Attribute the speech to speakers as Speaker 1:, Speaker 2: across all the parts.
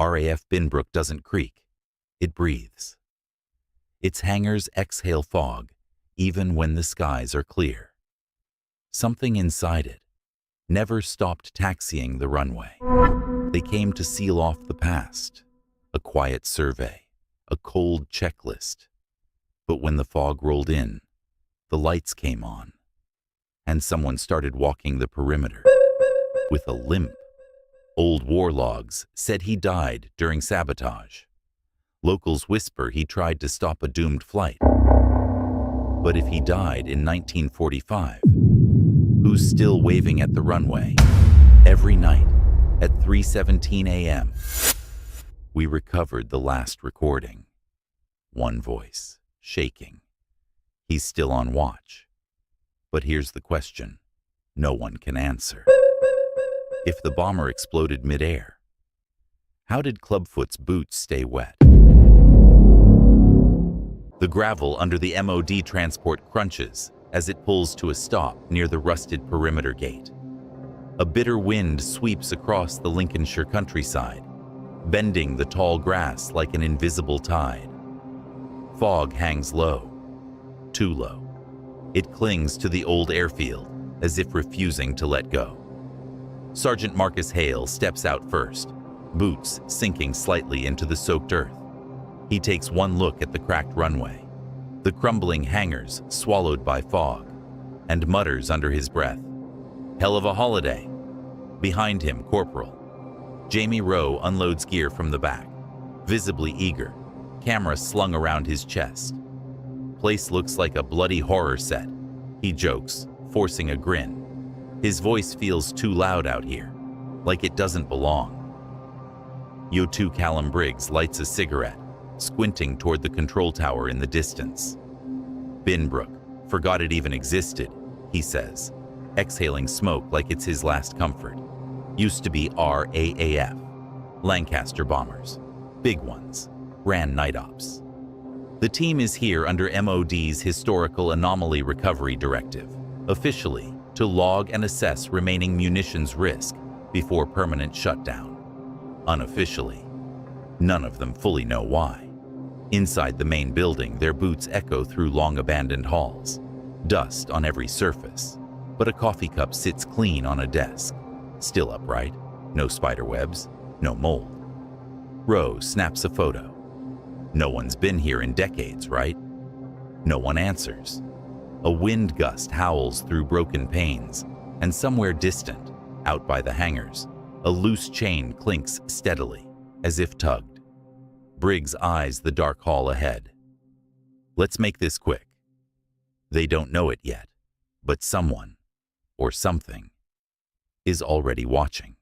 Speaker 1: RAF Binbrook doesn't creak. It breathes. Its hangars exhale fog, even when the skies are clear. Something inside it never stopped taxiing the runway. They came to seal off the past, a quiet survey, a cold checklist. But when the fog rolled in, the lights came on, and someone started walking the perimeter with a limp. Old war logs said he died during sabotage. Locals whisper he tried to stop a doomed flight. But if he died in 1945, who's still waving at the runway every night at 3:17 a.m.? We recovered the last recording. One voice, shaking. He's still on watch. But here's the question no one can answer. If the bomber exploded midair, how did Clubfoot's boots stay wet? The gravel under the MOD transport crunches as it pulls to a stop near the rusted perimeter gate. A bitter wind sweeps across the Lincolnshire countryside, bending the tall grass like an invisible tide. Fog hangs low, too low. It clings to the old airfield as if refusing to let go. Sergeant Marcus Hale steps out first, boots sinking slightly into the soaked earth. He takes one look at the cracked runway, the crumbling hangars swallowed by fog, and mutters under his breath, "Hell of a holiday." Behind him, Corporal Jamie Rowe unloads gear from the back, visibly eager, camera slung around his chest. "Place looks like a bloody horror set," he jokes, forcing a grin. His voice feels too loud out here, like it doesn't belong. Yo2 Callum Briggs lights a cigarette, squinting toward the control tower in the distance. "Binbrook, forgot it even existed," he says, exhaling smoke like it's his last comfort. "Used to be RAAF, Lancaster bombers, big ones, ran night ops. The team is here under MOD's Historical Anomaly Recovery Directive, officially to log and assess remaining munitions risk before permanent shutdown. Unofficially, none of them fully know why. Inside the main building, their boots echo through long-abandoned halls, dust on every surface, but a coffee cup sits clean on a desk, still upright, no spiderwebs, no mold. Rowe snaps a photo. No one's been here in decades, right? No one answers. A wind gust howls through broken panes, and somewhere distant, out by the hangars, a loose chain clinks steadily, as if tugged. Briggs eyes the dark hall ahead. "Let's make this quick." They don't know it yet, but someone, or something, is already watching.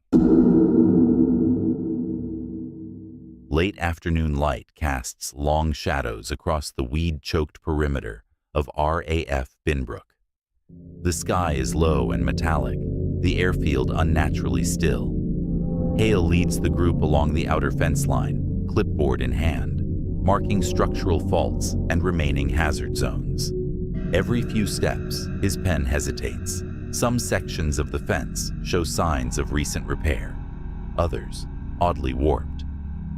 Speaker 1: Late afternoon light casts long shadows across the weed-choked perimeter of RAF Binbrook. The sky is low and metallic, the airfield unnaturally still. Hale leads the group along the outer fence line, clipboard in hand, marking structural faults and remaining hazard zones. Every few steps, his pen hesitates. Some sections of the fence show signs of recent repair, others oddly warped,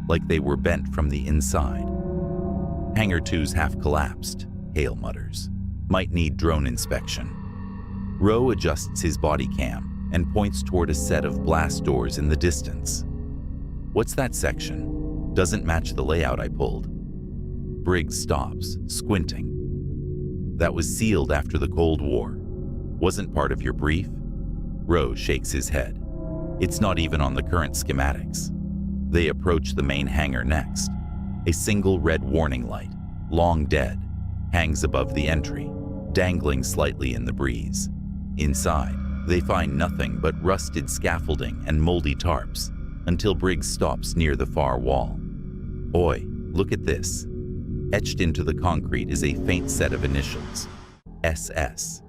Speaker 1: like they were bent from the inside. "Hangar 2's half collapsed," Hale mutters. "Might need drone inspection." Rowe adjusts his body cam and points toward a set of blast doors in the distance. "What's that section? Doesn't match the layout I pulled." Briggs stops, squinting. "That was sealed after the Cold War. Wasn't part of your brief?" Rowe shakes his head. "It's not even on the current schematics." They approach the main hangar next. A single red warning light, long dead, hangs above the entry, dangling slightly in the breeze. Inside, they find nothing but rusted scaffolding and moldy tarps, until Briggs stops near the far wall. "Oi, look at this." Etched into the concrete is a faint set of initials, SS.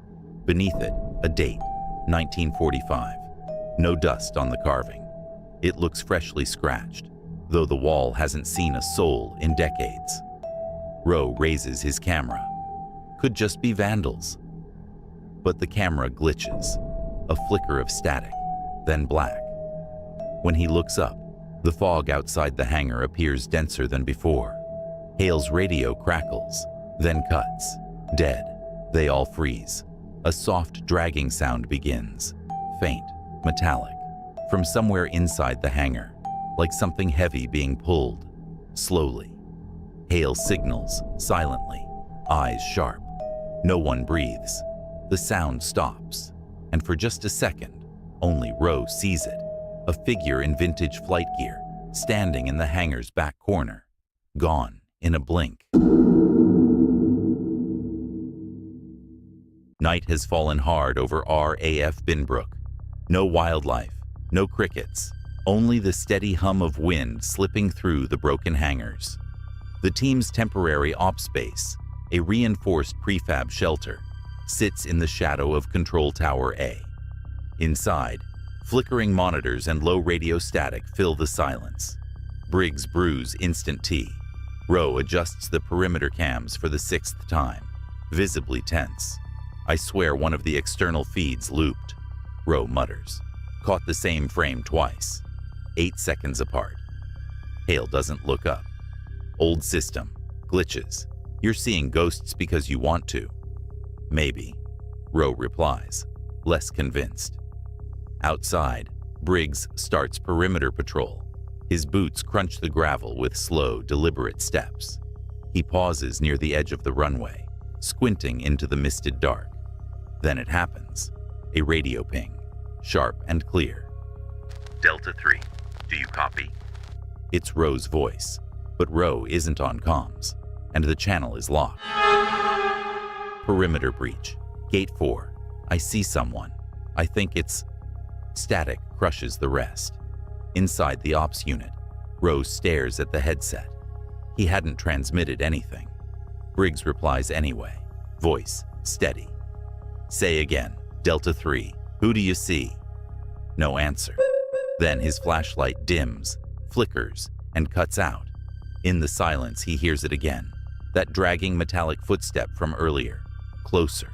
Speaker 1: Beneath it, a date, 1945. No dust on the carving. It looks freshly scratched, though the wall hasn't seen a soul in decades. Rowe raises his camera. Could just be vandals. But the camera glitches, a flicker of static, then black. When he looks up, The fog outside the hangar appears denser than before. Hale's radio crackles, then cuts. Dead. They all freeze. A soft dragging sound begins, faint, metallic, from somewhere inside the hangar, like something heavy being pulled, slowly. Hale signals, silently, eyes sharp. No one breathes. The sound stops, and for just a second, only Roe sees it. A figure in vintage flight gear, standing in the hangar's back corner, gone in a blink. Night has fallen hard over RAF Binbrook. No wildlife, no crickets, only the steady hum of wind slipping through the broken hangars. The team's temporary ops base, a reinforced prefab shelter, sits in the shadow of Control Tower A. Inside, flickering monitors and low radio static fill the silence. Briggs brews instant tea. Roe adjusts the perimeter cams for the 6th time, visibly tense. I swear one of the external feeds looped. Roe mutters. Caught the same frame twice, 8 seconds apart. Hale doesn't look up. Old system, glitches. You're seeing ghosts because you want to. Maybe, Roe replies, less convinced. Outside, Briggs starts perimeter patrol. His boots crunch the gravel with slow, deliberate steps. He pauses near the edge of the runway, squinting into the misted dark. Then it happens. A radio ping, sharp and clear. Delta 3, do you copy? It's Roe's voice, but Roe isn't on comms, and the channel is locked. Perimeter breach. Gate 4. I see someone. I think it's... Static crushes the rest. Inside the ops unit, Roe stares at the headset. He hadn't transmitted anything. Briggs replies anyway, voice steady. Say again, Delta 3, who do you see? No answer. Then his flashlight dims, flickers, and cuts out. In the silence, he hears it again. That dragging metallic footstep from earlier. Closer.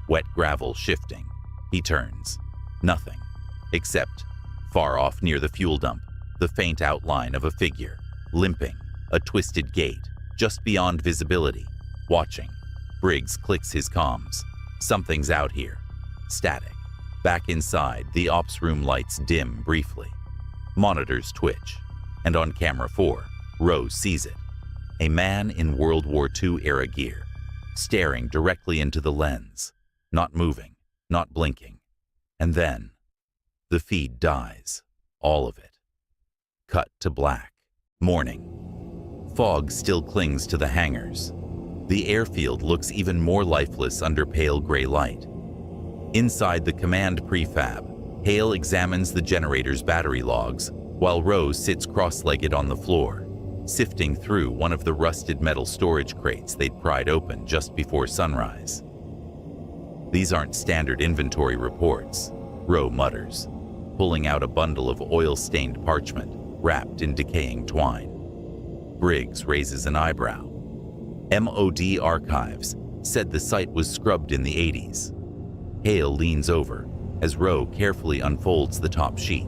Speaker 1: Wet gravel shifting. He turns. Nothing. Except, far off near the fuel dump, the faint outline of a figure. Limping. A twisted gait. Just beyond visibility. Watching. Briggs clicks his comms. Something's out here. Static. Back inside, the ops room lights dim briefly. Monitors twitch. And on camera 4, Roe sees it. A man in World War II era gear, staring directly into the lens, not moving, not blinking. And then, the feed dies, all of it. Cut to black. Morning. Fog still clings to the hangars. The airfield looks even more lifeless under pale gray light. Inside the command prefab, Hale examines the generator's battery logs, while Roe sits cross-legged on the floor, sifting through one of the rusted metal storage crates they'd pried open just before sunrise. These aren't standard inventory reports, Roe mutters, pulling out a bundle of oil-stained parchment wrapped in decaying twine. Briggs raises an eyebrow. MOD archives said the site was scrubbed in the 80s. Hale leans over as Roe carefully unfolds the top sheet.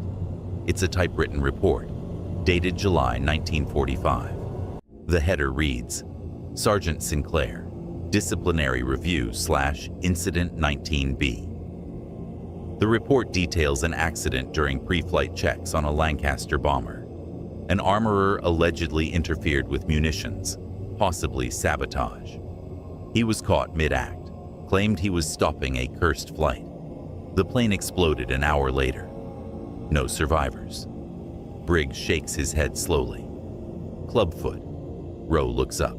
Speaker 1: It's a typewritten report, dated July 1945. The header reads, Sergeant Sinclair, Disciplinary Review / Incident 19B. The report details an accident during pre-flight checks on a Lancaster bomber. An armorer allegedly interfered with munitions, possibly sabotage. He was caught mid-act, claimed he was stopping a cursed flight. The plane exploded an hour later. No survivors. Briggs shakes his head slowly. Clubfoot. Roe looks up.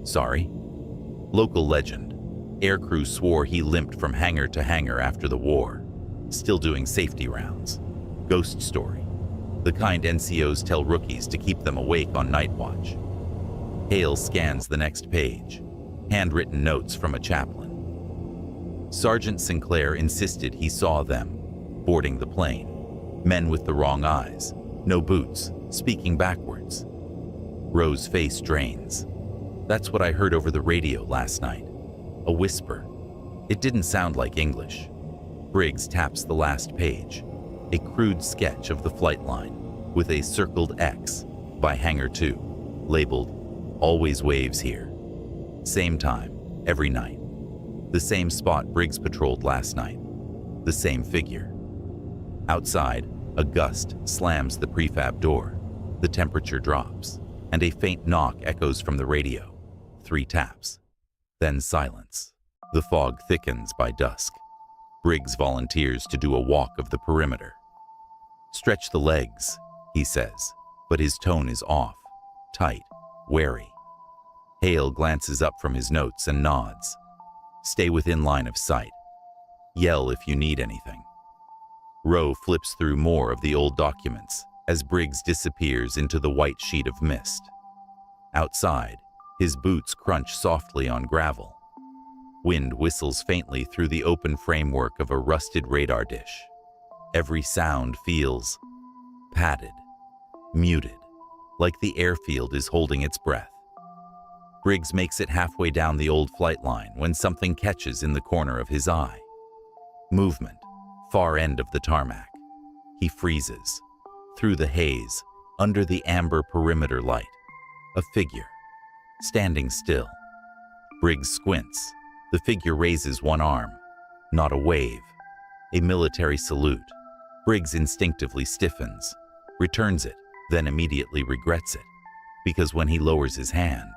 Speaker 1: Sorry? Local legend. Aircrew swore he limped from hangar to hangar after the war, still doing safety rounds. Ghost story. The kind NCOs tell rookies to keep them awake on night watch. Hale scans the next page. Handwritten notes from a chaplain. Sergeant Sinclair insisted he saw them, boarding the plane. Men with the wrong eyes, no boots, speaking backwards. Roe's face drains. That's what I heard over the radio last night. A whisper. It didn't sound like English. Briggs taps the last page. A crude sketch of the flight line. with a circled X by Hangar 2, labeled "Always Waves Here." Same time, every night. The same spot Briggs patrolled last night. The same figure. Outside, a gust slams the prefab door. The temperature drops, and a faint knock echoes from the radio. 3 taps. Then silence. The fog thickens by dusk. Briggs volunteers to do a walk of the perimeter. "Stretch the legs," he says, but his tone is off, tight, wary. Hale glances up from his notes and nods. "Stay within line of sight. Yell if you need anything." Rowe flips through more of the old documents as Briggs disappears into the white sheet of mist. Outside, his boots crunch softly on gravel. Wind whistles faintly through the open framework of a rusted radar dish. Every sound feels padded, muted, like the airfield is holding its breath. Briggs makes it halfway down the old flight line when something catches in the corner of his eye. Movement, far end of the tarmac. He freezes. Through the haze, under the amber perimeter light, a figure, standing still. Briggs squints. The figure raises one arm. Not a wave. A military salute. Briggs instinctively stiffens, returns it, then immediately regrets it, because when he lowers his hand,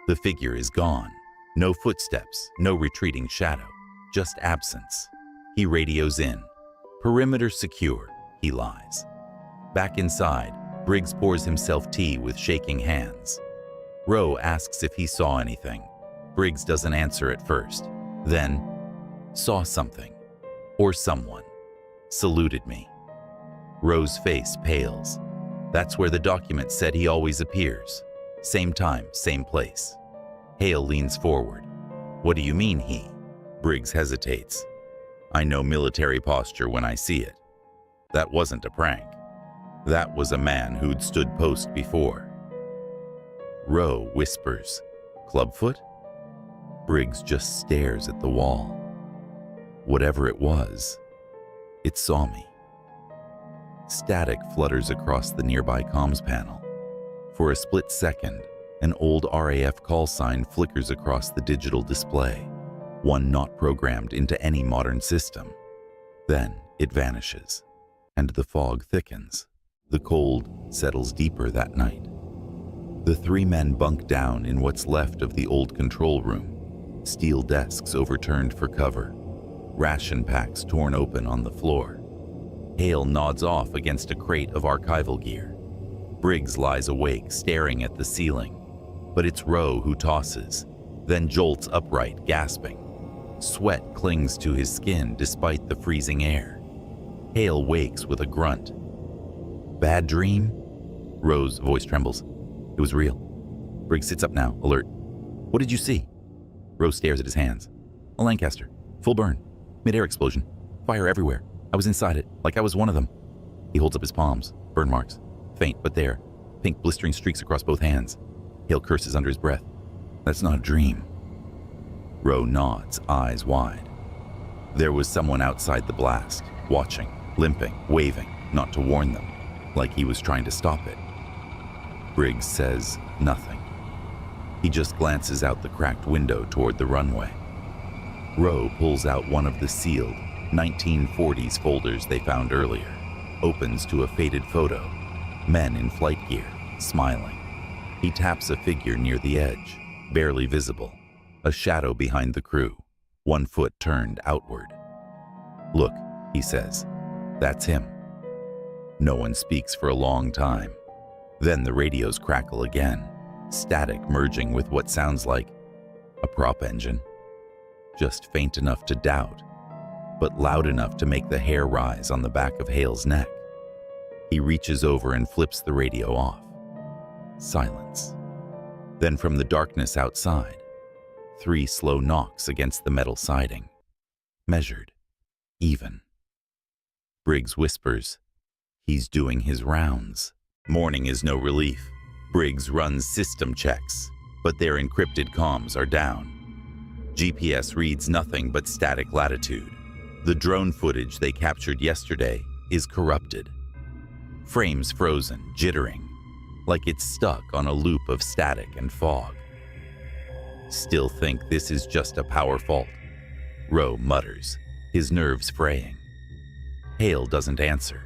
Speaker 1: the figure is gone. No footsteps, no retreating shadow, just absence. He radios in. "Perimeter secure," he lies. Back inside, Briggs pours himself tea with shaking hands. Rowe asks if he saw anything. Briggs doesn't answer at first. Then, "Saw something. Or someone. Saluted me." Rowe's face pales. That's where the document said he always appears. Same time, same place. Hale leans forward. "What do you mean he?" Briggs hesitates. "I know military posture when I see it. That wasn't a prank. That was a man who'd stood post before." Rowe whispers, "Clubfoot?" Briggs just stares at the wall. Whatever it was, it saw me. Static flutters across the nearby comms panel. For a split second, an old RAF call sign flickers across the digital display, one not programmed into any modern system. Then it vanishes, and the fog thickens. The cold settles deeper that night. The 3 men bunk down in what's left of the old control room. Steel desks overturned for cover. Ration packs torn open on the floor. Hale nods off against a crate of archival gear. Briggs lies awake, staring at the ceiling. But it's Rowe who tosses, then jolts upright, gasping. Sweat clings to his skin despite the freezing air. Hale wakes with a grunt. "Bad dream?" Rowe's voice trembles. "It was real." Briggs sits up now, alert. "What did you see?" Rowe stares at his hands. "A Lancaster. Full burn. Mid-air explosion. Fire everywhere. I was inside it, like I was one of them." He holds up his palms. Burn marks. Faint, but there. Pink blistering streaks across both hands. Hale curses under his breath. "That's not a dream." Rowe nods, eyes wide. There was someone outside the blast, watching, limping, waving, not to warn them, like he was trying to stop it. Briggs says nothing. He just glances out the cracked window toward the runway. Rowe pulls out one of the sealed 1940s folders they found earlier, opens to a faded photo. Men in flight gear, smiling. He taps a figure near the edge, barely visible, a shadow behind the crew, one foot turned outward. "Look," he says, "that's him." No one speaks for a long time. Then the radios crackle again, static merging with what sounds like a prop engine. Just faint enough to doubt, but loud enough to make the hair rise on the back of Hale's neck. He reaches over and flips the radio off. Silence. Then from the darkness outside, 3 slow knocks against the metal siding. Measured. Even. Briggs whispers, "He's doing his rounds." Morning is no relief. Briggs runs system checks, but their encrypted comms are down. GPS reads nothing but static latitude. The drone footage they captured yesterday is corrupted. frames frozen, jittering, like it's stuck on a loop of static and fog. "Still think this is just a power fault," Rowe mutters, his nerves fraying. Hale doesn't answer.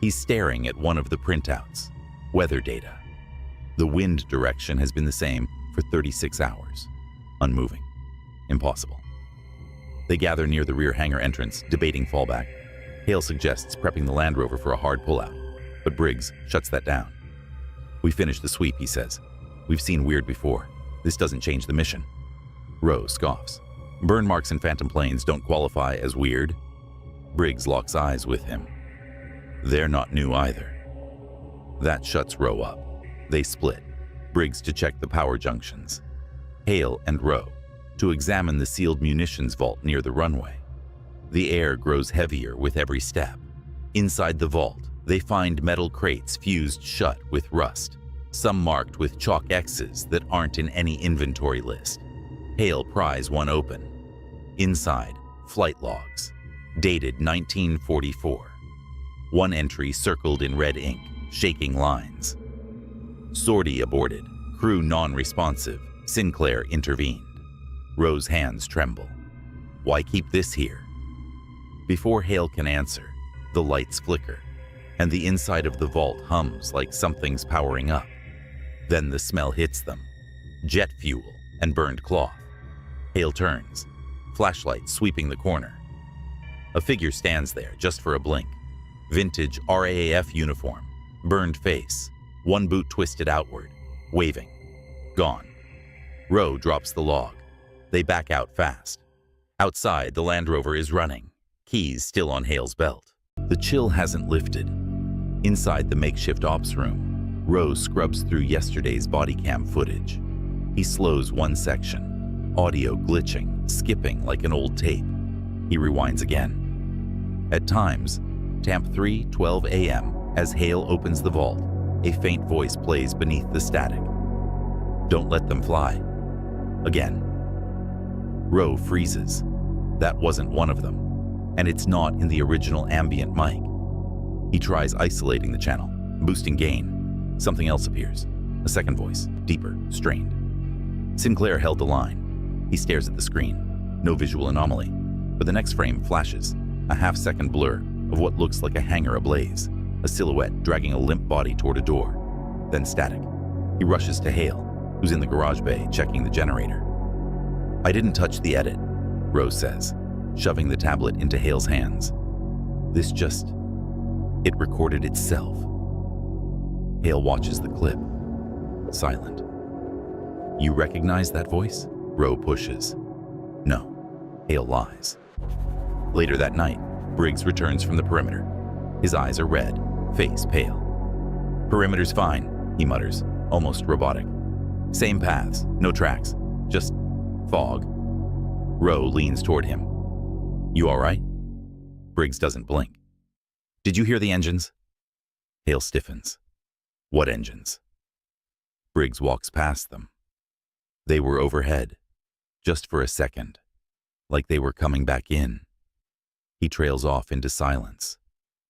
Speaker 1: He's staring at one of the printouts, weather data. The wind direction has been the same for 36 hours. Unmoving. Impossible. They gather near the rear hangar entrance, debating fallback. Hale suggests prepping the Land Rover for a hard pullout, but Briggs shuts that down. "We finished the sweep," he says. "We've seen weird before. This doesn't change the mission." Rowe scoffs. "Burn marks in phantom planes don't qualify as weird." Briggs locks eyes with him. They're not new either. That shuts Rowe up. They split, Briggs to check the power junctions, Hale and Rowe to examine the sealed munitions vault near the runway. The air grows heavier with every step. Inside the vault, they find metal crates fused shut with rust, some marked with chalk X's that aren't in any inventory list. Hale pries one open. Inside, flight logs, dated 1944. One entry circled in red ink, shaking lines. "Sortie aborted. Crew non-responsive. Sinclair intervened." Rowe's hands tremble. "Why keep this here?" Before Hale can answer, the lights flicker, and the inside of the vault hums like something's powering up. Then the smell hits them. Jet fuel and burned cloth. Hale turns, flashlight sweeping the corner. A figure stands there just for a blink. Vintage RAF uniform, burned face, one boot twisted outward, waving. Gone. Rowe drops the log. They back out fast. Outside, the Land Rover is running, keys still on Hale's belt. The chill hasn't lifted. Inside the makeshift ops room, Rowe scrubs through yesterday's body cam footage. He slows one section, audio glitching, skipping like an old tape. He rewinds again. At times, Tamp 3, 12 a.m., as Hale opens the vault, a faint voice plays beneath the static. "Don't let them fly." Again. Rowe freezes. That wasn't one of them, and it's not in the original ambient mic. He tries isolating the channel, boosting gain. Something else appears. A second voice, deeper, strained. Sinclair held the line. He stares at the screen. No visual anomaly, but the next frame flashes, a half-second blur of what looks like a hangar ablaze, a silhouette dragging a limp body toward a door. Then static. He rushes to Hale, who's in the garage bay checking the generator. "I didn't touch the edit," Rowe says, shoving the tablet into Hale's hands. It recorded itself." Hale watches the clip. Silent. "You recognize that voice?" Rowe pushes. "No." Hale lies. Later that night, Briggs returns from the perimeter. His eyes are red, face pale. "Perimeter's fine," he mutters, almost robotic. "Same paths, no tracks, just fog." Rowe leans toward him. "You all right?" Briggs doesn't blink. "Did you hear the engines?" Hale stiffens. "What engines?" Briggs walks past them. They were overhead, just for a second, like they were coming back in. He trails off into silence,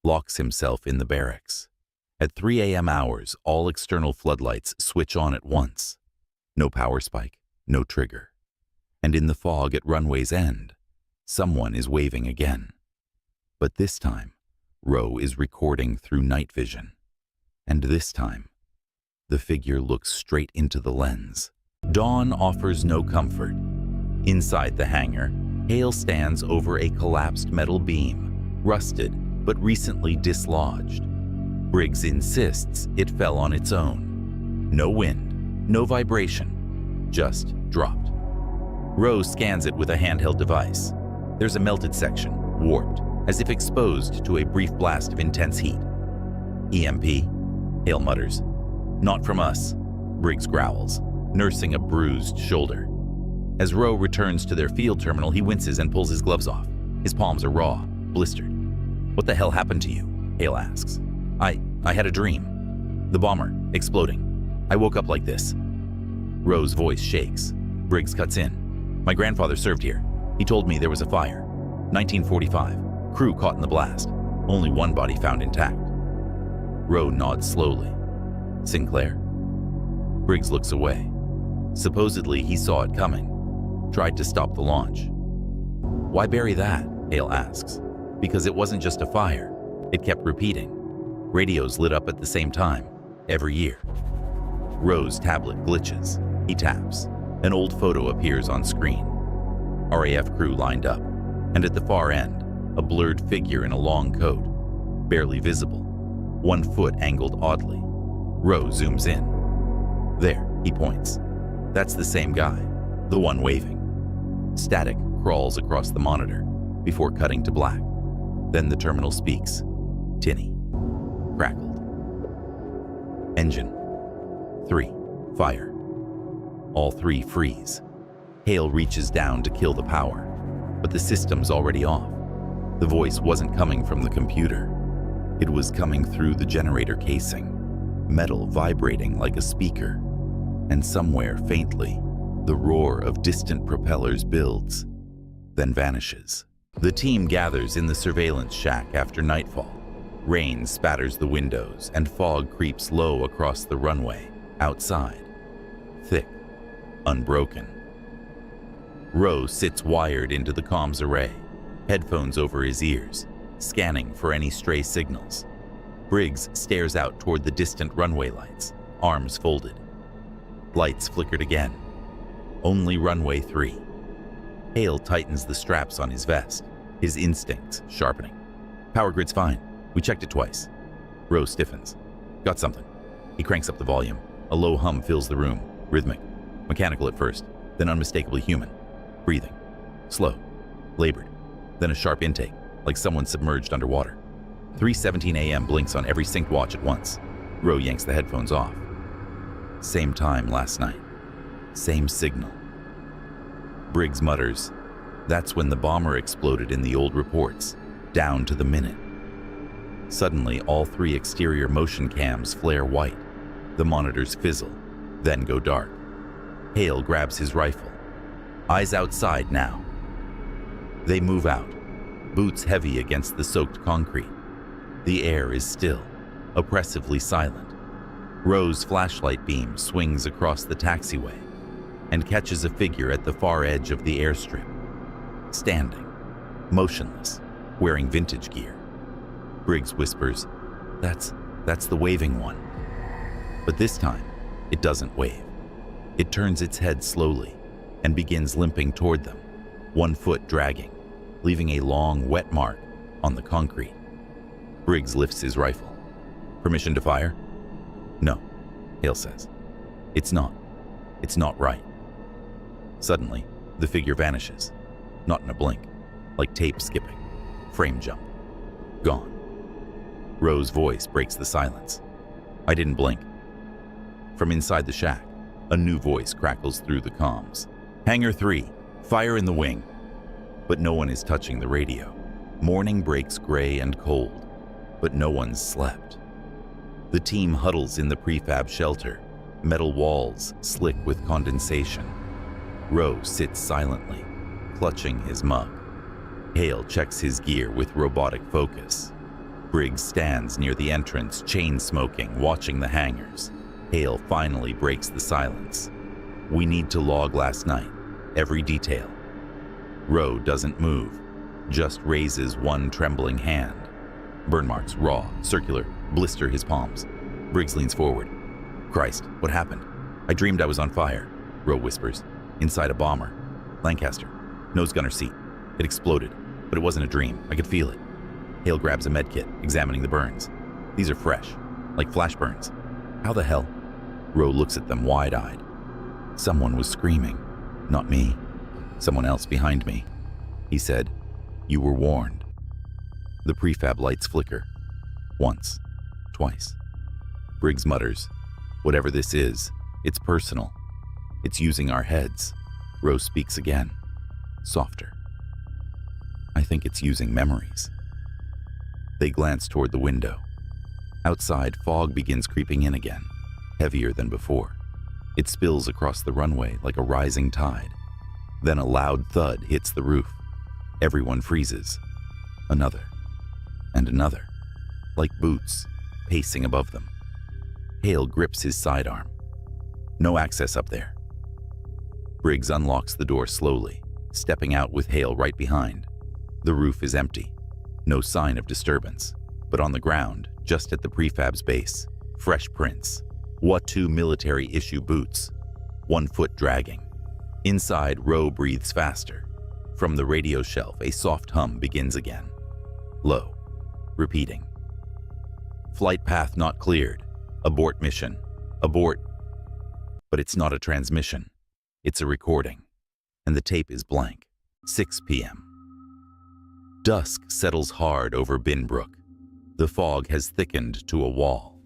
Speaker 1: locks himself in the barracks. At 3 a.m. hours, all external floodlights switch on at once. No power spike, no trigger. And in the fog at runway's end, someone is waving again. But this time, Rowe is recording through night vision. And this time, the figure looks straight into the lens. Dawn offers no comfort. Inside the hangar, Hale stands over a collapsed metal beam, rusted but recently dislodged. Briggs insists it fell on its own. No wind, no vibration, just dropped. Rowe scans it with a handheld device. There's a melted section, warped, as if exposed to a brief blast of intense heat. "EMP?" Hale mutters. "Not from us," Briggs growls, nursing a bruised shoulder. As Rowe returns to their field terminal, he winces and pulls his gloves off. His palms are raw, blistered. "What the hell happened to you?" Hale asks. I had a dream. The bomber, exploding. I woke up like this." Rowe's voice shakes. Briggs cuts in. "My grandfather served here. He told me there was a fire. 1945. Crew caught in the blast. Only one body found intact." Rowe nods slowly. Sinclair? Briggs looks away. Supposedly, he saw it coming. Tried to stop the launch. Why bury that? Hale asks. Because it wasn't just a fire. It kept repeating. Radios lit up at the same time, every year. Rowe's tablet glitches. He taps. An old photo appears on screen. RAF crew lined up, and at the far end, a blurred figure in a long coat, barely visible, 1 foot angled oddly. Rowe zooms in. There, he points. That's the same guy, the one waving. Static crawls across the monitor before cutting to black. Then the terminal speaks. Tinny. Crackled. Engine. 3. Fire. All 3 freeze. Hale reaches down to kill the power, but the system's already off. The voice wasn't coming from the computer. It was coming through the generator casing, metal vibrating like a speaker, and somewhere faintly, the roar of distant propellers builds, then vanishes. The team gathers in the surveillance shack after nightfall. Rain spatters the windows and fog creeps low across the runway, outside. Thick, unbroken. Rowe sits wired into the comms array, headphones over his ears, scanning for any stray signals. Briggs stares out toward the distant runway lights, arms folded. Lights flickered again. Only runway 3. Hale tightens the straps on his vest, his instincts sharpening. Power grid's fine. We checked it twice. Rowe stiffens. Got something. He cranks up the volume. A low hum fills the room, rhythmic, mechanical at first, then unmistakably human. Breathing. Slow. Labored. Then a sharp intake, like someone submerged underwater. 3:17 a.m. blinks on every synced watch at once. Rowe yanks the headphones off. Same time last night. Same signal. Briggs mutters, "That's when the bomber exploded in the old reports, down to the minute." Suddenly, all 3 exterior motion cams flare white. The monitors fizzle, then go dark. Hale grabs his rifle. Eyes outside now. They move out, boots heavy against the soaked concrete. The air is still, oppressively silent. Rowe's flashlight beam swings across the taxiway and catches a figure at the far edge of the airstrip. Standing, motionless, wearing vintage gear. Briggs whispers, That's the waving one." But this time, it doesn't wave. It turns its head slowly and begins limping toward them, 1 foot dragging, leaving a long, wet mark on the concrete. Briggs lifts his rifle. "Permission to fire?" "No," Hale says. It's not right." Suddenly, the figure vanishes, not in a blink, like tape skipping, frame jump. Gone. Rowe's voice breaks the silence. "I didn't blink." From inside the shack, a new voice crackles through the comms. "Hangar 3, fire in the wing." But no one is touching the radio. Morning breaks gray and cold, but no one's slept. The team huddles in the prefab shelter, metal walls slick with condensation. Rowe sits silently, clutching his mug. Hale checks his gear with robotic focus. Briggs stands near the entrance, chain smoking, watching the hangars. Hale finally breaks the silence. "We need to log last night, every detail." Rowe doesn't move, just raises one trembling hand. Burn marks, raw, circular, blister his palms. Briggs leans forward. "Christ, what happened?" "I dreamed I was on fire," Rowe whispers. "Inside a bomber. Lancaster. Nose gunner seat. It exploded, but it wasn't a dream. I could feel it." Hale grabs a med kit, examining the burns. "These are fresh, like flash burns." "How the hell?" Rowe looks at them wide-eyed. "Someone was screaming. Not me. Someone else behind me." He said, "You were warned." The prefab lights flicker. Once. Twice. Briggs mutters, "Whatever this is, it's personal. It's using our heads." Rowe speaks again, softer. "I think it's using memories." They glance toward the window. Outside, fog begins creeping in again, heavier than before. It spills across the runway like a rising tide. Then a loud thud hits the roof. Everyone freezes. Another. And another. Like boots, pacing above them. Hale grips his sidearm. No access up there. Briggs unlocks the door slowly, stepping out with Hale right behind. The roof is empty. No sign of disturbance. But on the ground, just at the prefab's base, fresh prints. What-2 military-issue boots. 1 foot dragging. Inside, Rowe breathes faster. From the radio shelf, a soft hum begins again. Low. Repeating. Flight path not cleared. Abort mission. Abort. But it's not a transmission. It's a recording. And the tape is blank. 6 p.m. Dusk settles hard over Binbrook. The fog has thickened to a wall.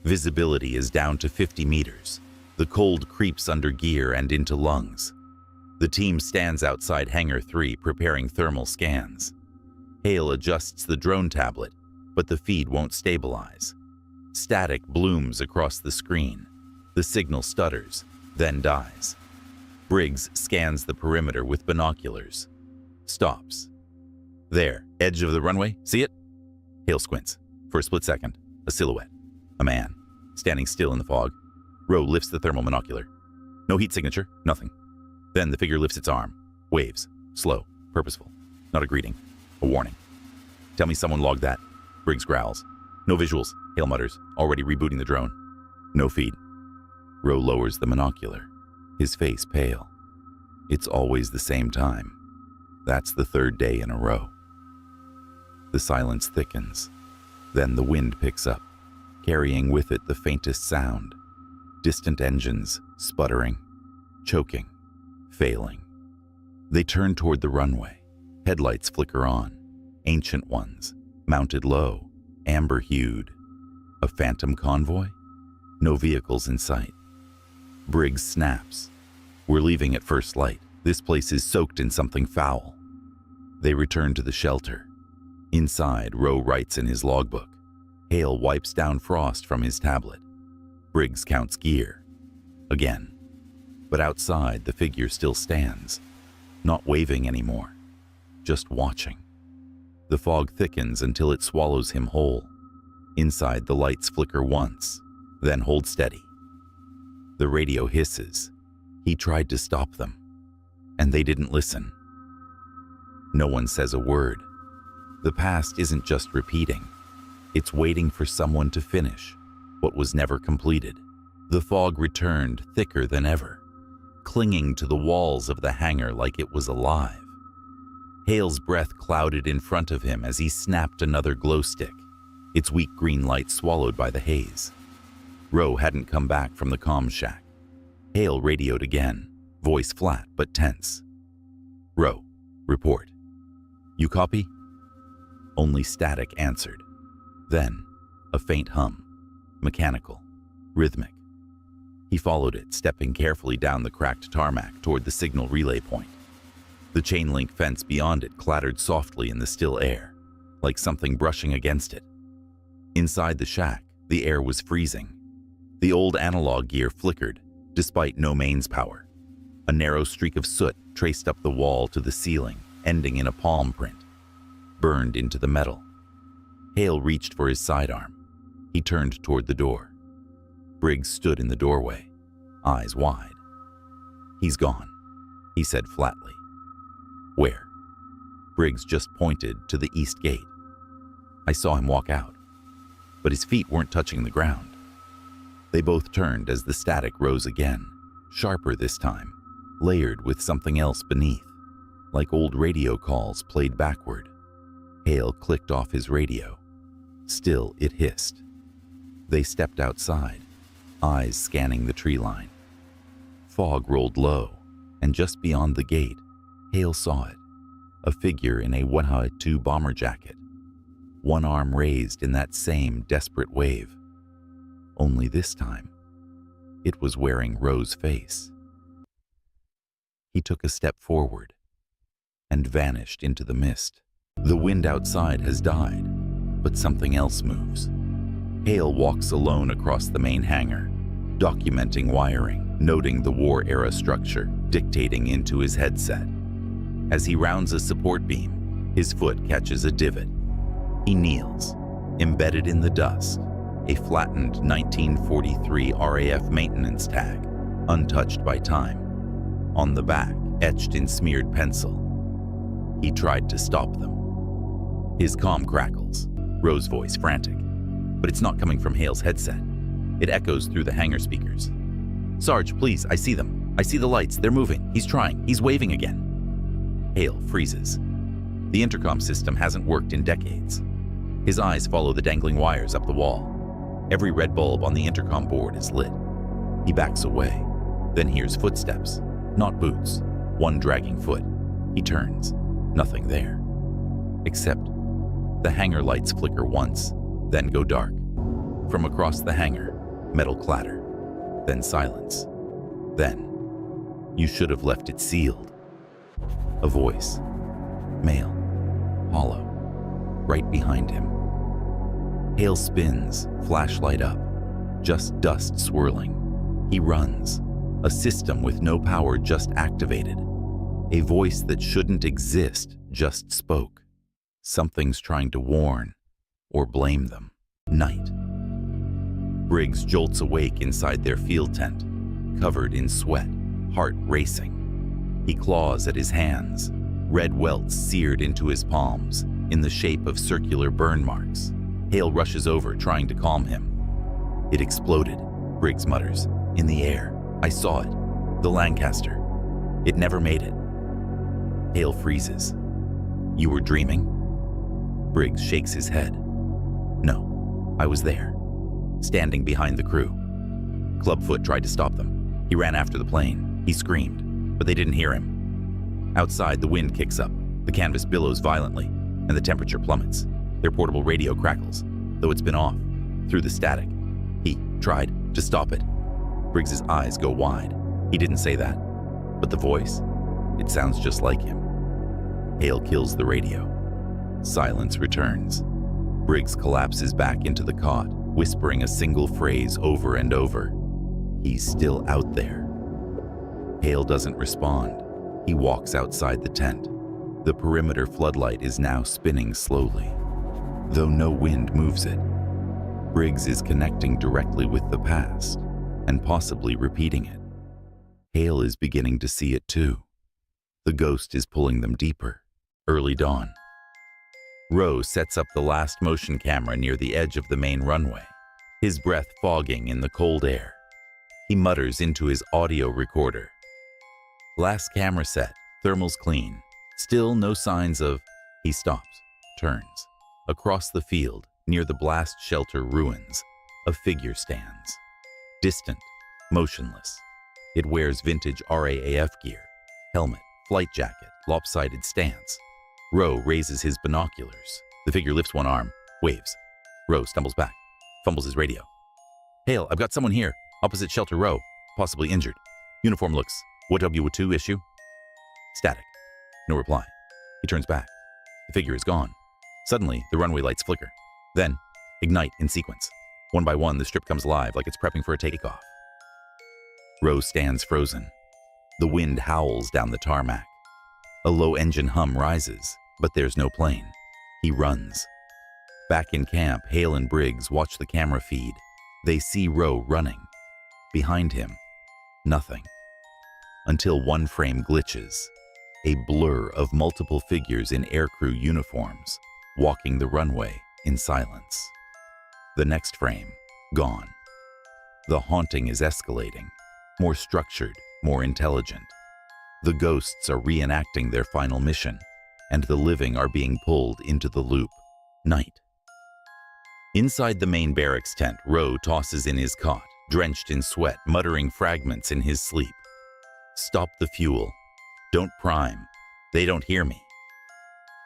Speaker 1: Visibility is down to 50 meters. The cold creeps under gear and into lungs. The team stands outside Hangar 3 preparing thermal scans. Hale adjusts the drone tablet, but the feed won't stabilize. Static blooms across the screen. The signal stutters, then dies. Briggs scans the perimeter with binoculars. Stops. There, edge of the runway, see it? Hale squints. For a split second, a silhouette. A man, standing still in the fog. Rowe lifts the thermal monocular. No heat signature, nothing. Then the figure lifts its arm. Waves. Slow. Purposeful. Not a greeting. A warning. Tell me someone logged that. Briggs growls. No visuals, Hale mutters, already rebooting the drone. No feed. Rowe lowers the monocular, his face pale. It's always the same time. That's the 3rd day in a row. The silence thickens. Then the wind picks up, carrying with it the faintest sound. Distant engines, sputtering, choking, failing. They turn toward the runway. Headlights flicker on, ancient ones, mounted low, amber-hued. A phantom convoy? No vehicles in sight. Briggs snaps. We're leaving at first light. This place is soaked in something foul. They return to the shelter. Inside, Rowe writes in his logbook. Hale wipes down frost from his tablet. Briggs counts gear. Again. But outside, the figure still stands. Not waving anymore. Just watching. The fog thickens until it swallows him whole. Inside, the lights flicker once, then hold steady. The radio hisses. He tried to stop them, and they didn't listen. No one says a word. The past isn't just repeating. It's waiting for someone to finish what was never completed. The fog returned thicker than ever, clinging to the walls of the hangar like it was alive. Hale's breath clouded in front of him as he snapped another glow stick, its weak green light swallowed by the haze. Rowe hadn't come back from the comm shack. Hale radioed again, voice flat but tense. Rowe, report. You copy? Only static answered. Then, a faint hum, mechanical, rhythmic. He followed it, stepping carefully down the cracked tarmac toward the signal relay point. The chain-link fence beyond it clattered softly in the still air, like something brushing against it. Inside the shack, the air was freezing. The old analog gear flickered, despite no mains power. A narrow streak of soot traced up the wall to the ceiling, ending in a palm print, burned into the metal. Hale reached for his sidearm. He turned toward the door. Briggs stood in the doorway, eyes wide. He's gone, he said flatly. Where? Briggs just pointed to the east gate. I saw him walk out, but his feet weren't touching the ground. They both turned as the static rose again, sharper this time, layered with something else beneath, like old radio calls played backward. Hale clicked off his radio. Still, it hissed. They stepped outside, eyes scanning the tree line. Fog rolled low, and just beyond the gate, Hale saw it, a figure in a 102 bomber jacket, one arm raised in that same desperate wave. Only this time, it was wearing Rowe's face. He took a step forward and vanished into the mist. The wind outside has died, but something else moves. Hale walks alone across the main hangar, documenting wiring, noting the war-era structure, dictating into his headset. As he rounds a support beam, his foot catches a divot. He kneels, embedded in the dust, A flattened 1943 RAF maintenance tag, untouched by time. On the back, etched in smeared pencil. He tried to stop them. His comm crackles, Ro's voice frantic. But it's not coming from Hale's headset. It echoes through the hangar speakers. "Sarge, please, I see them. I see the lights. They're moving. He's trying. He's waving again." Hale freezes. The intercom system hasn't worked in decades. His eyes follow the dangling wires up the wall. Every red bulb on the intercom board is lit. He backs away, then hears footsteps, not boots, one dragging foot. He turns, nothing there. Except the hangar lights flicker once, then go dark. From across the hangar, metal clatter, then silence. Then, "You should have left it sealed." A voice, male, hollow, right behind him. Hale spins, flashlight up, just dust swirling. He runs, a system with no power just activated. A voice that shouldn't exist just spoke. Something's trying to warn or blame them. Night. Briggs jolts awake inside their field tent, covered in sweat, heart racing. He claws at his hands, red welts seared into his palms, in the shape of circular burn marks. Hale rushes over, trying to calm him. "It exploded," Briggs mutters. "In the air. I saw it. The Lancaster. It never made it." Hale freezes. "You were dreaming?" Briggs shakes his head. "No, I was there, standing behind the crew." Clubfoot tried to stop them. He ran after the plane. He screamed, but they didn't hear him. Outside, the wind kicks up. The canvas billows violently, and the temperature plummets. Their portable radio crackles, though it's been off, through the static. He tried to stop it. Briggs's eyes go wide. He didn't say that. But the voice, it sounds just like him. Hale kills the radio. Silence returns. Briggs collapses back into the cot, whispering a single phrase over and over. "He's still out there." Hale doesn't respond. He walks outside the tent. The perimeter floodlight is now spinning slowly, though no wind moves it. Briggs is connecting directly with the past, and possibly repeating it. Hale is beginning to see it too. The ghost is pulling them deeper. Early dawn. Rowe sets up the last motion camera near the edge of the main runway, his breath fogging in the cold air. He mutters into his audio recorder. "Last camera set, thermals clean. Still no signs of..." He stops, turns. Across the field, near the blast shelter ruins, a figure stands. Distant, motionless. It wears vintage RAAF gear, helmet, flight jacket, lopsided stance. Rowe raises his binoculars. The figure lifts one arm, waves. Rowe stumbles back, fumbles his radio. "Hale, I've got someone here, opposite shelter row, possibly injured. Uniform looks, what W2 issue?" Static. No reply. He turns back. The figure is gone. Suddenly, the runway lights flicker. Then, ignite in sequence. One by one, the strip comes alive like it's prepping for a takeoff. Rowe stands frozen. The wind howls down the tarmac. A low engine hum rises, but there's no plane. He runs. Back in camp, Hale and Briggs watch the camera feed. They see Rowe running. Behind him, nothing. Until one frame glitches. A blur of multiple figures in aircrew uniforms, walking the runway in silence. The next frame, gone. The haunting is escalating, more structured, more intelligent. The ghosts are reenacting their final mission, and the living are being pulled into the loop. Night. Inside the main barracks tent, Rowe tosses in his cot, drenched in sweat, muttering fragments in his sleep. "Stop the fuel. Don't prime. They don't hear me."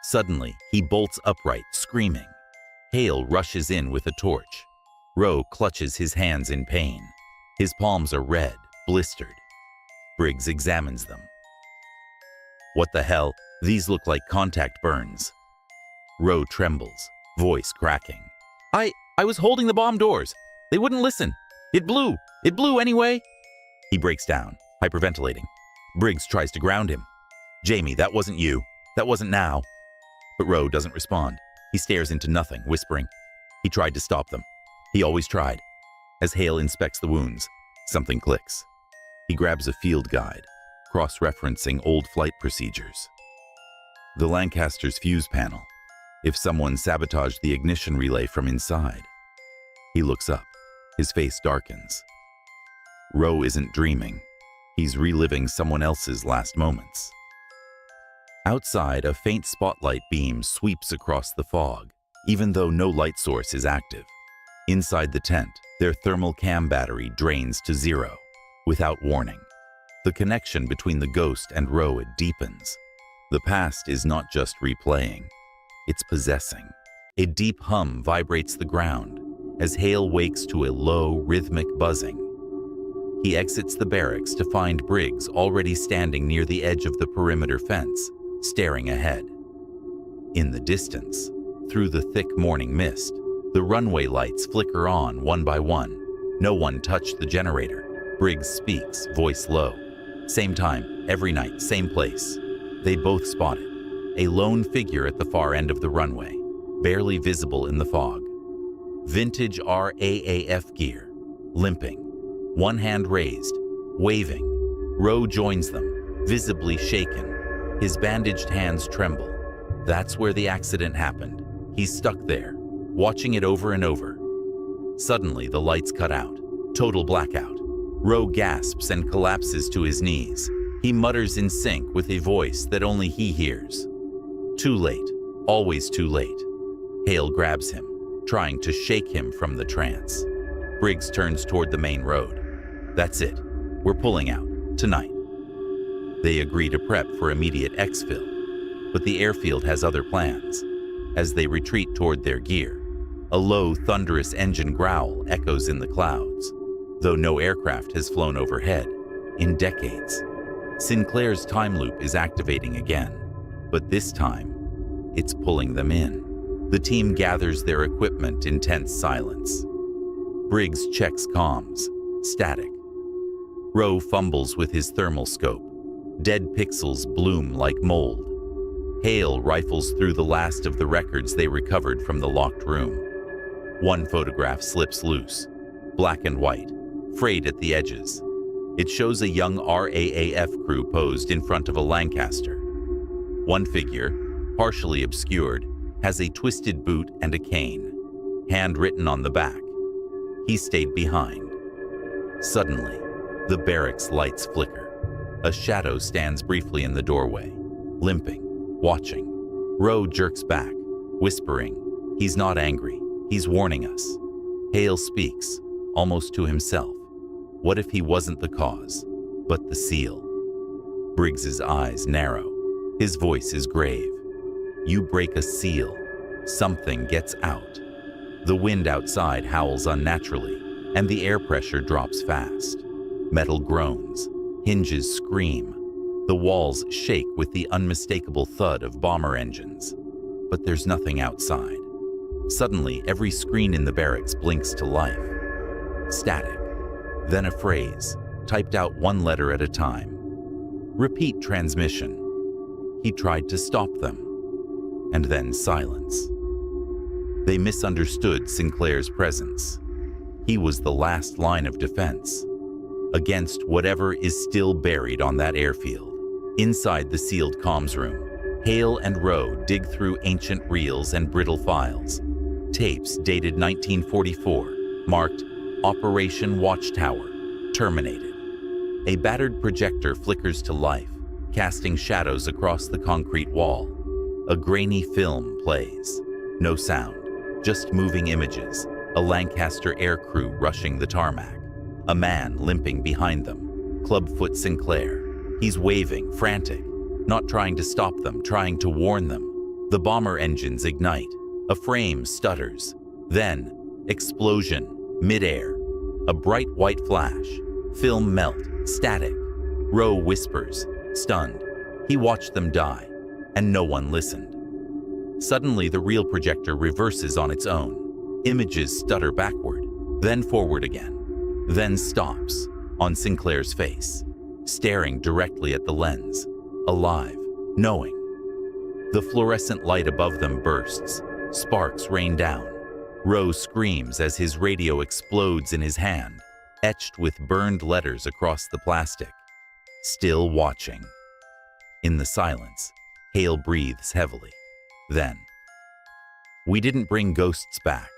Speaker 1: Suddenly, he bolts upright, screaming. Hale rushes in with a torch. Rowe clutches his hands in pain. His palms are red, blistered. Briggs examines them. "What the hell? These look like contact burns." Rowe trembles, voice cracking. I was holding the bomb doors. They wouldn't listen. It blew. It blew anyway." He breaks down, hyperventilating. Briggs tries to ground him. "Jamie, that wasn't you. That wasn't now." But Rowe doesn't respond. He stares into nothing, whispering. He tried to stop them. He always tried. As Hale inspects the wounds, something clicks. He grabs a field guide, cross-referencing old flight procedures. The Lancaster's fuse panel. If someone sabotaged the ignition relay from inside. He looks up. His face darkens. Rowe isn't dreaming. He's reliving someone else's last moments. Outside, a faint spotlight beam sweeps across the fog, even though no light source is active. Inside the tent, their thermal cam battery drains to zero, without warning. The connection between the ghost and Rowe deepens. The past is not just replaying, it's possessing. A deep hum vibrates the ground as Hale wakes to a low, rhythmic buzzing. He exits the barracks to find Briggs already standing near the edge of the perimeter fence, staring ahead. In the distance, through the thick morning mist, the runway lights flicker on one by one. No one touched the generator. Briggs speaks, voice low. Same time, every night, same place. They both spot it. A lone figure at the far end of the runway, barely visible in the fog. Vintage RAAF gear, limping. One hand raised, waving. Rowe joins them, visibly shaken. His bandaged hands tremble. That's where the accident happened. He's stuck there, watching it over and over. Suddenly, the lights cut out. Total blackout. Rowe gasps and collapses to his knees. He mutters in sync with a voice that only he hears. Too late. Always too late. Hale grabs him, trying to shake him from the trance. Briggs turns toward the main road. That's it. We're pulling out. Tonight. They agree to prep for immediate exfil, but the airfield has other plans. As they retreat toward their gear, a low, thunderous engine growl echoes in the clouds, though no aircraft has flown overhead in decades. Sinclair's time loop is activating again, but this time, it's pulling them in. The team gathers their equipment in tense silence. Briggs checks comms. Static. Rowe fumbles with his thermal scope. Dead pixels bloom like mold. Hale rifles through the last of the records they recovered from the locked room. One photograph slips loose, black and white, frayed at the edges. It shows a young RAAF crew posed in front of a Lancaster. One figure, partially obscured, has a twisted boot and a cane, handwritten on the back. He stayed behind. Suddenly, the barracks lights flicker. A shadow stands briefly in the doorway, limping, watching. Rowe jerks back, whispering, "He's not angry. He's warning us." Hale speaks, almost to himself. What if he wasn't the cause, but the seal? Briggs's eyes narrow. His voice is grave. You break a seal, something gets out. The wind outside howls unnaturally, and the air pressure drops fast. Metal groans, hinges scream. The walls shake with the unmistakable thud of bomber engines. But there's nothing outside. Suddenly, every screen in the barracks blinks to life. Static. Then a phrase, typed out one letter at a time. Repeat transmission. He tried to stop them. And then silence. They misunderstood Sinclair's presence. He was the last line of defense against whatever is still buried on that airfield. Inside the sealed comms room, Hale and Rowe dig through ancient reels and brittle files. Tapes dated 1944, marked Operation Watchtower, terminated. A battered projector flickers to life, casting shadows across the concrete wall. A grainy film plays. No sound, just moving images. A Lancaster air crew rushing the tarmac. A man limping behind them. Clubfoot Sinclair. He's waving, frantic, not trying to stop them, trying to warn them. The bomber engines ignite. A frame stutters. Then, explosion, midair. A bright white flash. Film melt, static. Rowe whispers, stunned. He watched them die, and no one listened. Suddenly, the reel projector reverses on its own. Images stutter backward, then forward again, then stops on Sinclair's face, staring directly at the lens, alive, knowing. The fluorescent light above them bursts. Sparks rain down. Roe screams as his radio explodes in his hand, etched with burned letters across the plastic. Still watching. In the silence, Hale breathes heavily. Then, "We didn't bring ghosts back.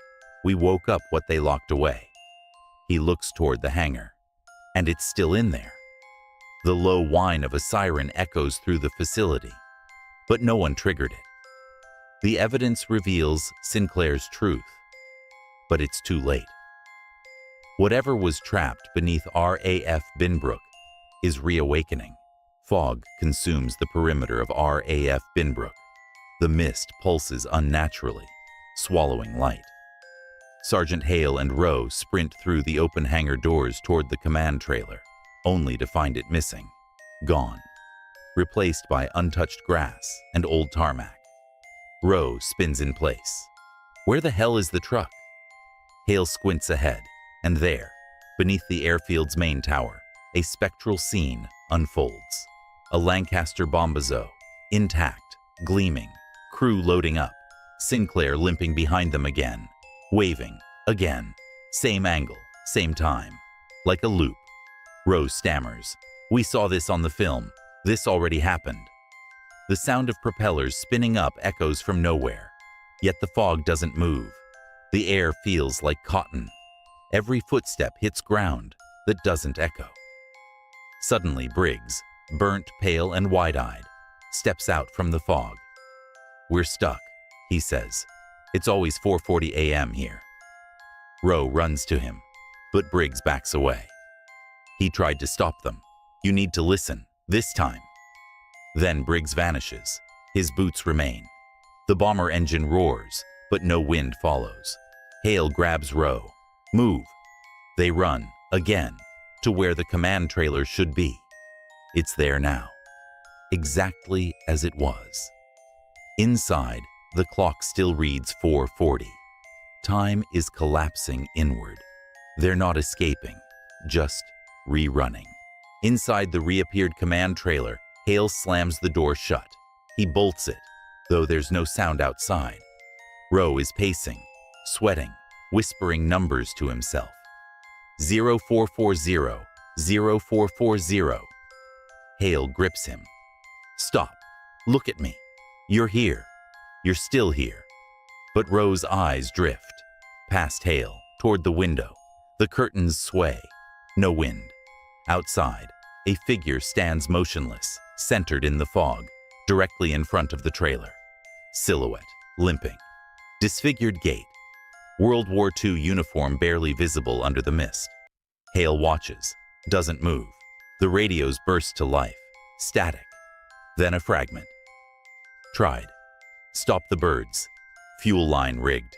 Speaker 1: We woke up what they locked away." He looks toward the hangar, and it's still in there. The low whine of a siren echoes through the facility, but no one triggered it. The evidence reveals Sinclair's truth, but it's too late. Whatever was trapped beneath RAF Binbrook is reawakening. Fog consumes the perimeter of RAF Binbrook. The mist pulses unnaturally, swallowing light. Sergeant Hale and Roe sprint through the open hangar doors toward the command trailer, only to find it missing, gone, replaced by untouched grass and old tarmac. Roe spins in place. Where the hell is the truck? Hale squints ahead, and there, beneath the airfield's main tower, a spectral scene unfolds. A Lancaster Bombazo, intact, gleaming, crew loading up, Sinclair limping behind them again, waving, again, same angle, same time, like a loop. Rose stammers, "We saw this on the film. This already happened." The sound of propellers spinning up echoes from nowhere, yet the fog doesn't move. The air feels like cotton. Every footstep hits ground that doesn't echo. Suddenly, Briggs, burnt, pale, and wide-eyed, steps out from the fog. "We're stuck," he says. "It's always 4:40 a.m. here." Roe runs to him, but Briggs backs away. "He tried to stop them. You need to listen, this time." Then Briggs vanishes. His boots remain. The bomber engine roars, but no wind follows. Hale grabs Roe. "Move." They run, again, to where the command trailer should be. It's there now, exactly as it was. Inside, the clock still reads 4:40. Time is collapsing inward. They're not escaping, just rerunning. Inside the reappeared command trailer, Hale slams the door shut. He bolts it, though there's no sound outside. Roe is pacing, sweating, whispering numbers to himself. 0440, 0440. Hale grips him. "Stop. Look at me. You're here. You're still here." But Roe's eyes drift. Past Hale, toward the window. The curtains sway. No wind. Outside, a figure stands motionless, centered in the fog, directly in front of the trailer. Silhouette, limping. Disfigured gait. World War II uniform barely visible under the mist. Hale watches, doesn't move. The radios burst to life. Static. Then a fragment. "Tried. Stop the birds. Fuel line rigged."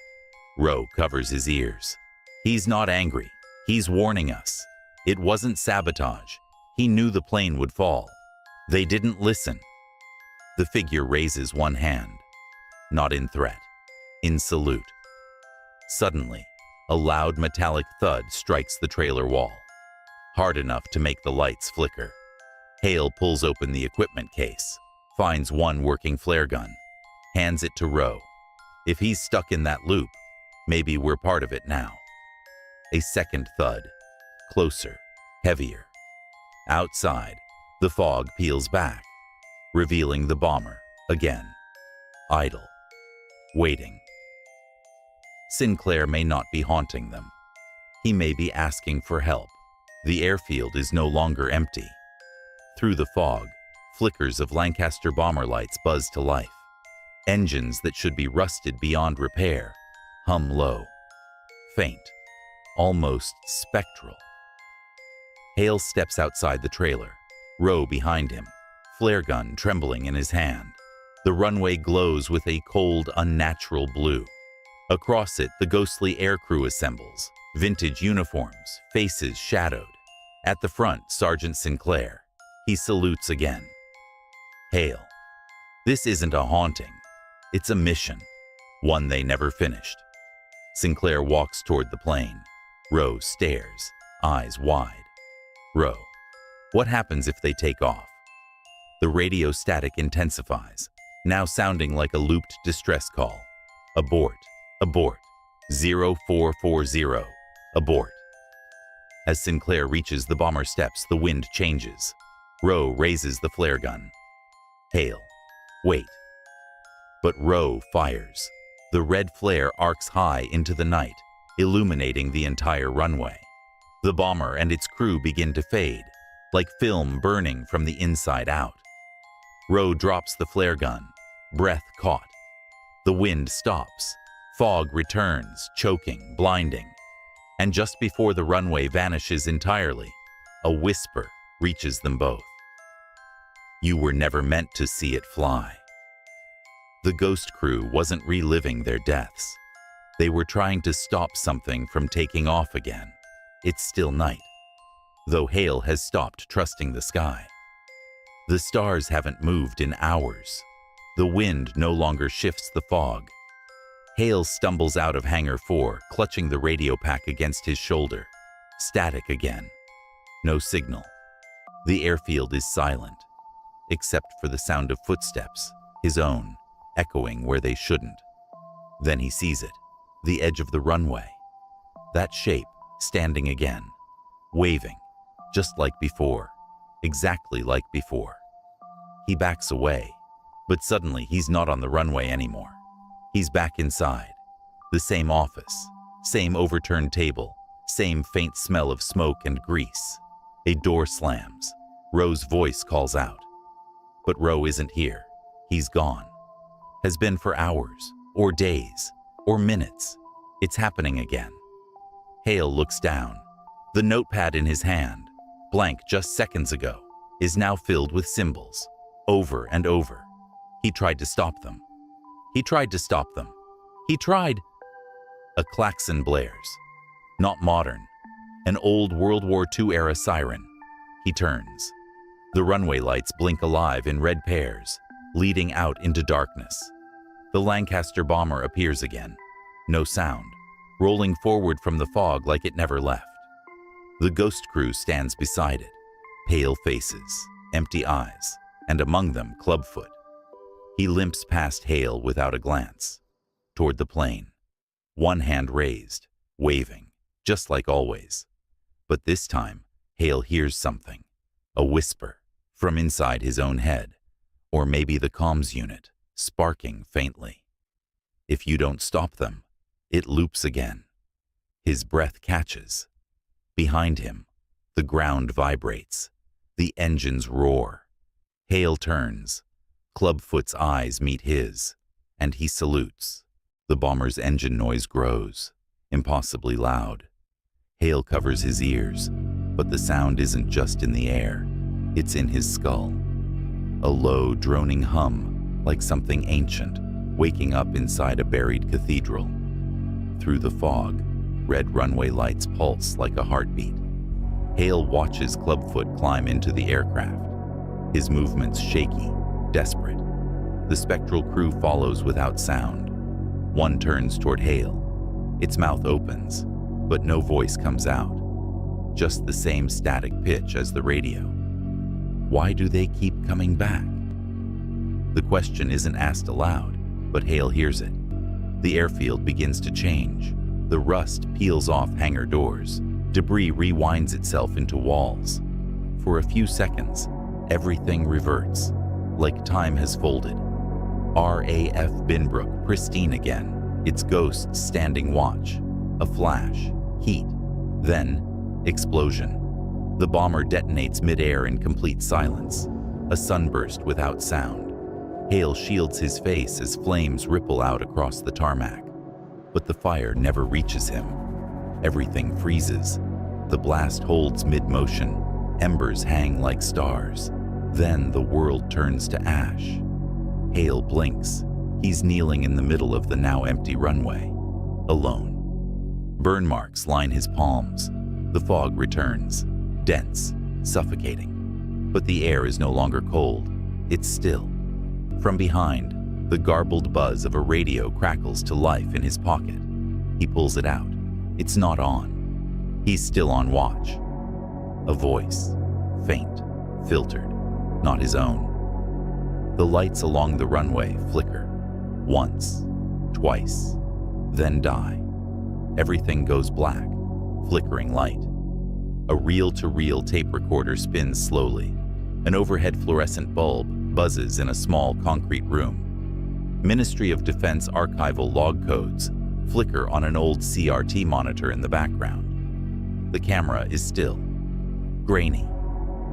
Speaker 1: Roe covers his ears. He's not angry. He's warning us. It wasn't sabotage. He knew the plane would fall. They didn't listen. The figure raises one hand. Not in threat. In salute. Suddenly, a loud metallic thud strikes the trailer wall. Hard enough to make the lights flicker. Hale pulls open the equipment case, finds one working flare gun, hands it to Roe. If he's stuck in that loop, maybe we're part of it now. A second thud. Closer. Heavier. Outside, the fog peels back, revealing the bomber again. Idle. Waiting. Sinclair may not be haunting them. He may be asking for help. The airfield is no longer empty. Through the fog, flickers of Lancaster bomber lights buzz to life. Engines that should be rusted beyond repair hum low, faint, almost spectral. Hale steps outside the trailer, Roe behind him, flare gun trembling in his hand. The runway glows with a cold, unnatural blue. Across it, the ghostly aircrew assembles, vintage uniforms, faces shadowed. At the front, Sergeant Sinclair. He salutes again. "Hale, this isn't a haunting. It's a mission, one they never finished." Sinclair walks toward the plane. Roe stares, eyes wide. "Roe, what happens if they take off?" The radio static intensifies, now sounding like a looped distress call. "Abort, abort, 0440. Abort. As Sinclair reaches the bomber steps, the wind changes. Rowe raises the flare gun. Hale, wait. But Rowe fires. The red flare arcs high into the night, illuminating the entire runway. The bomber and its crew begin to fade, like film burning from the inside out. Rowe drops the flare gun, breath caught. The wind stops. Fog returns, choking, blinding. And just before the runway vanishes entirely, a whisper reaches them both. You were never meant to see it fly. The ghost crew wasn't reliving their deaths. They were trying to stop something from taking off again. It's still night, though Hale has stopped trusting the sky. The stars haven't moved in hours. The wind no longer shifts the fog. Hale stumbles out of Hangar 4, clutching the radio pack against his shoulder. Static again. No signal. The airfield is silent, except for the sound of footsteps, his own, echoing where they shouldn't. Then he sees it, the edge of the runway. That shape, standing again, waving, just like before, exactly like before. He backs away, but suddenly he's not on the runway anymore. He's back inside. The same office, same overturned table, same faint smell of smoke and grease. A door slams. Rowe's voice calls out. But Rowe isn't here. He's gone. Has been for hours, or days, or minutes. It's happening again. Hale looks down. The notepad in his hand, blank just seconds ago, is now filled with symbols, over and over. He tried to stop them. He tried to stop them. He tried. A klaxon blares. Not modern. An old World War II-era siren. He turns. The runway lights blink alive in red pairs, leading out into darkness. The Lancaster bomber appears again. No sound, rolling forward from the fog like it never left. The ghost crew stands beside it. Pale faces, empty eyes, and among them Clubfoot. He limps past Hale without a glance, toward the plane, one hand raised, waving, just like always. But this time, Hale hears something, a whisper, from inside his own head, or maybe the comms unit, sparking faintly. If you don't stop them, it loops again. His breath catches. Behind him, the ground vibrates. The engines roar. Hale turns. Clubfoot's eyes meet his, and he salutes. The bomber's engine noise grows, impossibly loud. Hale covers his ears, but the sound isn't just in the air. It's in his skull. A low, droning hum, like something ancient, waking up inside a buried cathedral. Through the fog, red runway lights pulse like a heartbeat. Hale watches Clubfoot climb into the aircraft. His movements shaky, desperate. The spectral crew follows without sound. One turns toward Hale. Its mouth opens, but no voice comes out. Just the same static pitch as the radio. Why do they keep coming back? The question isn't asked aloud, but Hale hears it. The airfield begins to change. The rust peels off hangar doors. Debris rewinds itself into walls. For a few seconds, everything reverts, like time has folded. RAF Binbrook pristine again, its ghosts standing watch. A flash, heat, then explosion. The bomber detonates midair in complete silence, a sunburst without sound. Hale shields his face as flames ripple out across the tarmac. But the fire never reaches him. Everything freezes. The blast holds mid-motion. Embers hang like stars. Then the world turns to ash. Hale blinks. He's kneeling in the middle of the now empty runway, alone. Burn marks line his palms. The fog returns, dense, suffocating. But the air is no longer cold. It's still. From behind, the garbled buzz of a radio crackles to life in his pocket. He pulls it out. It's not on. He's still on watch. A voice, faint, filtered, not his own. The lights along the runway flicker. Once, twice, then die. Everything goes black, flickering light. A reel-to-reel tape recorder spins slowly. An overhead fluorescent bulb buzzes in a small concrete room. Ministry of Defense archival log codes flicker on an old CRT monitor in the background. The camera is still, grainy.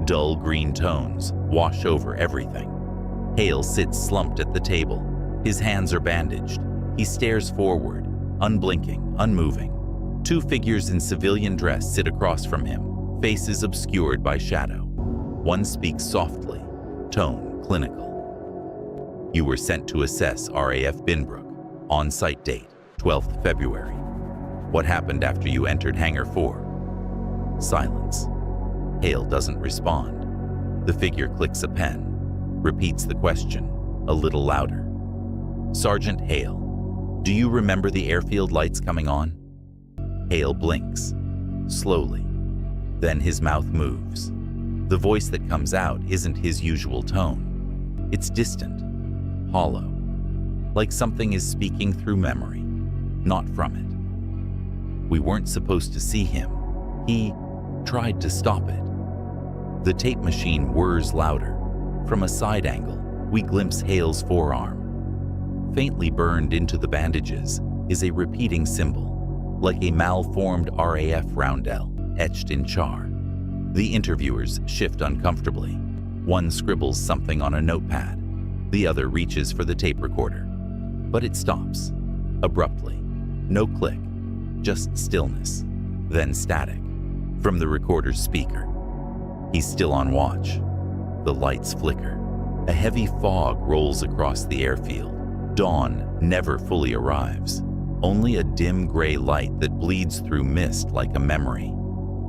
Speaker 1: Dull green tones wash over everything. Hale sits slumped at the table. His hands are bandaged. He stares forward, unblinking, unmoving. Two figures in civilian dress sit across from him, faces obscured by shadow. One speaks softly, tone clinical. You were sent to assess RAF Binbrook. On-site date, 12th February. What happened after you entered Hangar 4? Silence. Hale doesn't respond. The figure clicks a pen, repeats the question, a little louder. Sergeant Hale, do you remember the airfield lights coming on? Hale blinks, slowly. Then his mouth moves. The voice that comes out isn't his usual tone. It's distant, hollow, like something is speaking through memory, not from it. We weren't supposed to see him. He tried to stop it. The tape machine whirs louder. From a side angle, we glimpse Hale's forearm. Faintly burned into the bandages is a repeating symbol, like a malformed RAF roundel etched in char. The interviewers shift uncomfortably. One scribbles something on a notepad. The other reaches for the tape recorder. But it stops, abruptly. No click, just stillness, then static, from the recorder's speaker. He's still on watch. The lights flicker. A heavy fog rolls across the airfield. Dawn never fully arrives. Only a dim gray light that bleeds through mist like a memory.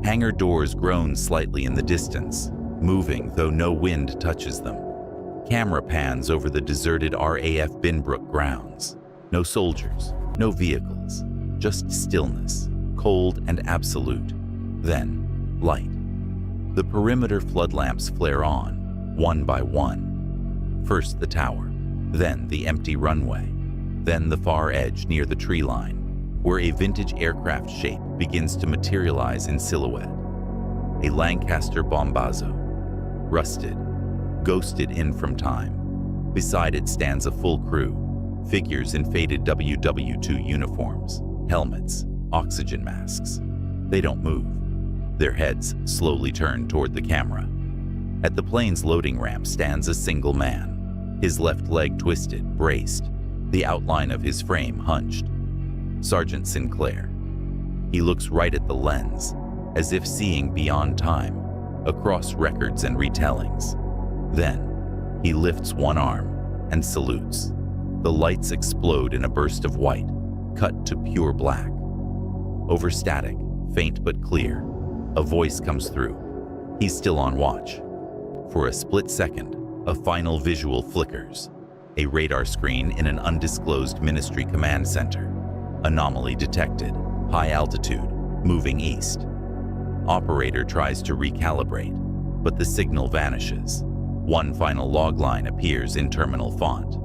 Speaker 1: Hangar doors groan slightly in the distance, moving though no wind touches them. Camera pans over the deserted RAF Binbrook grounds. No soldiers, no vehicles, just stillness, cold and absolute. Then, light. The perimeter flood lamps flare on, one by one. First the tower, then the empty runway, then the far edge near the tree line, where a vintage aircraft shape begins to materialize in silhouette. A Lancaster Bombazzo, rusted, ghosted in from time. Beside it stands a full crew, figures in faded WW2 uniforms, helmets, oxygen masks. They don't move. Their heads slowly turn toward the camera. At the plane's loading ramp stands a single man, his left leg twisted, braced, the outline of his frame hunched. Sergeant Sinclair. He looks right at the lens, as if seeing beyond time, across records and retellings. Then, he lifts one arm and salutes. The lights explode in a burst of white, cut to pure black. Over static, faint but clear, a voice comes through. He's still on watch. For a split second, a final visual flickers. A radar screen in an undisclosed ministry command center. Anomaly detected. High altitude. Moving east. Operator tries to recalibrate, but the signal vanishes. One final log line appears in terminal font.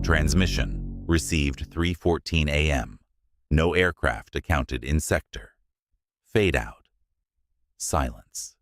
Speaker 1: Transmission received 3:14 a.m. No aircraft accounted in sector. Fade out. Silence.